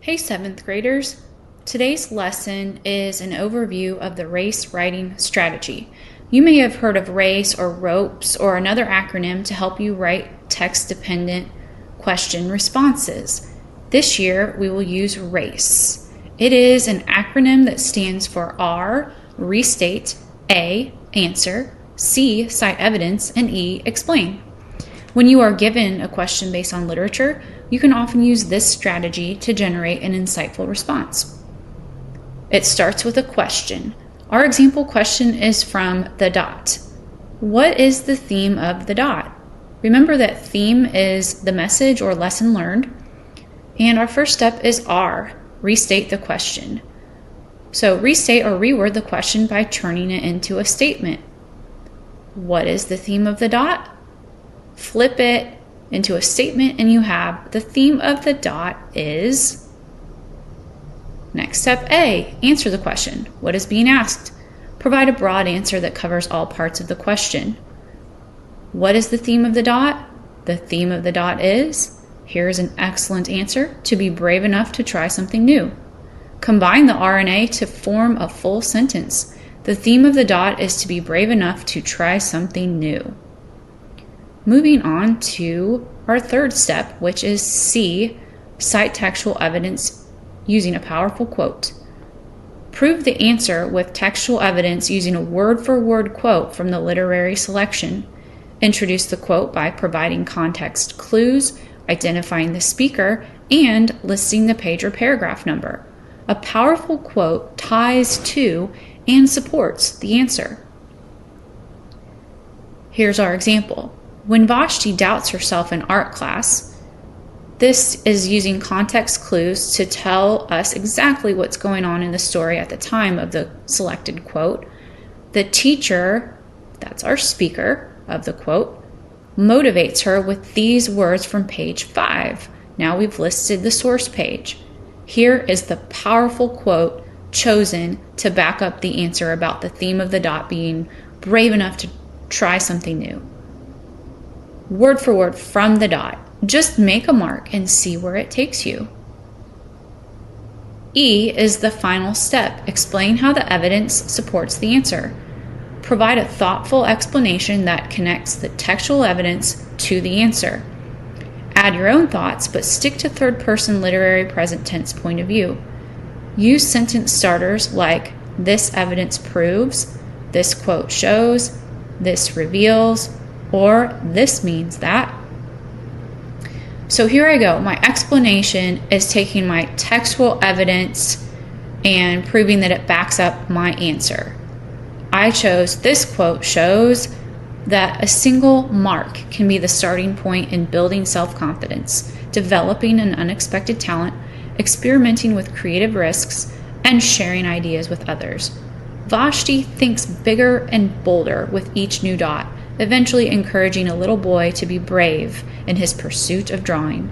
Hey 7th graders, today's lesson is an overview of the race writing strategy. You may have heard of RACE or ROPES or another acronym to help you write text-dependent question responses. This year we will use RACE. It is an acronym that stands for R, restate, A, answer, C, cite evidence, and E, explain. When you are given a question based on literature, you can often use this strategy to generate an insightful response. It starts with a question. Our example question is from the dot. What is the theme of the dot? Remember that theme is the message or lesson learned. And our first step is R, restate the question. So restate or reword the question by turning it into a statement. What is the theme of the dot? Flip it into a statement and you have the theme of the dot is. Next step A, answer the question. What is being asked? Provide a broad answer that covers all parts of the question. What is the theme of the dot? The theme of the dot is. Here's an excellent answer: to be brave enough to try something new. Combine the R and A to form a full sentence. The theme of the dot is to be brave enough to try something new. Moving on to our third step, which is C, cite textual evidence using a powerful quote. Prove the answer with textual evidence using a word-for-word quote from the literary selection. Introduce the quote by providing context clues, identifying the speaker, and listing the page or paragraph number. A powerful quote ties to and supports the answer. Here's our example. When Vashti doubts herself in art class, this is using context clues to tell us exactly what's going on in the story at the time of the selected quote. The teacher, that's our speaker of the quote, motivates her with these words from page 5. Now we've listed the source page. Here is the powerful quote chosen to back up the answer about the theme of the dot being brave enough to try something new. Word for word from the dot. Just make a mark and see where it takes you. E is the final step. Explain how the evidence supports the answer. Provide a thoughtful explanation that connects the textual evidence to the answer. Add your own thoughts, but stick to third-person literary present tense point of view. Use sentence starters like this evidence proves, this quote shows, this reveals, or this means that. So here I go. My explanation is taking my textual evidence and proving that it backs up my answer. I chose this quote shows that a single mark can be the starting point in building self-confidence, developing an unexpected talent, experimenting with creative risks, and sharing ideas with others. Vashti thinks bigger and bolder with each new dot, eventually encouraging a little boy to be brave in his pursuit of drawing.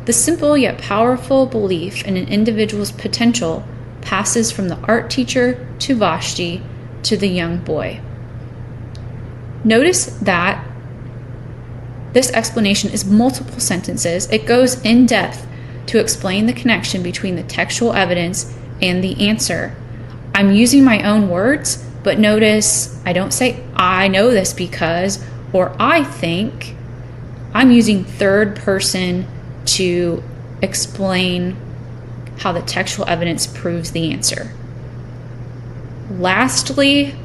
The simple yet powerful belief in an individual's potential passes from the art teacher to Vashti to the young boy. Notice that this explanation is multiple sentences. It goes in depth to explain the connection between the textual evidence and the answer. I'm using my own words, but notice I don't say I know this because or I think. I'm using third person to explain how the textual evidence proves the answer. Lastly,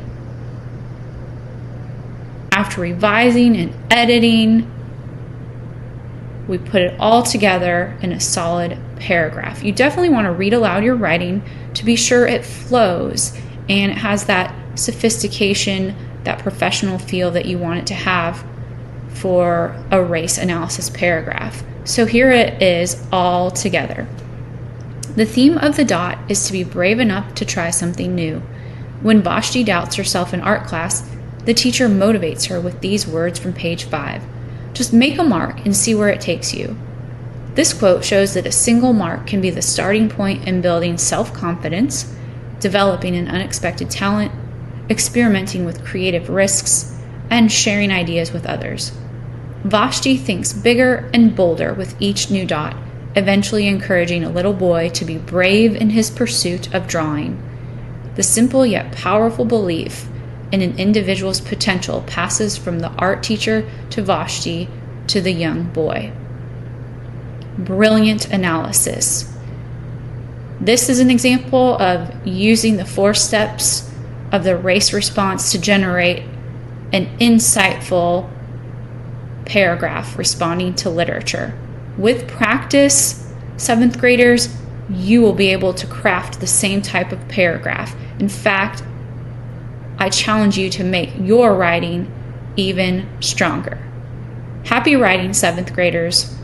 after revising and editing, we put it all together in a solid paragraph. You definitely want to read aloud your writing to be sure it flows and it has that sophistication, that professional feel that you want it to have for a race analysis paragraph. So here it is all together. The theme of the dot is to be brave enough to try something new. When Vashti doubts herself in art class, the teacher motivates her with these words from page 5. Just make a mark and see where it takes you. This quote shows that a single mark can be the starting point in building self-confidence, developing an unexpected talent, experimenting with creative risks, and sharing ideas with others. Vashti thinks bigger and bolder with each new dot, eventually encouraging a little boy to be brave in his pursuit of drawing. The simple yet powerful belief in an individual's potential passes from the art teacher to Vashti to the young boy. Brilliant analysis. This is an example of using the 4 steps of the race response to generate an insightful paragraph responding to literature. With practice, 7th graders, you will be able to craft the same type of paragraph. In fact, I challenge you to make your writing even stronger. Happy writing, 7th graders.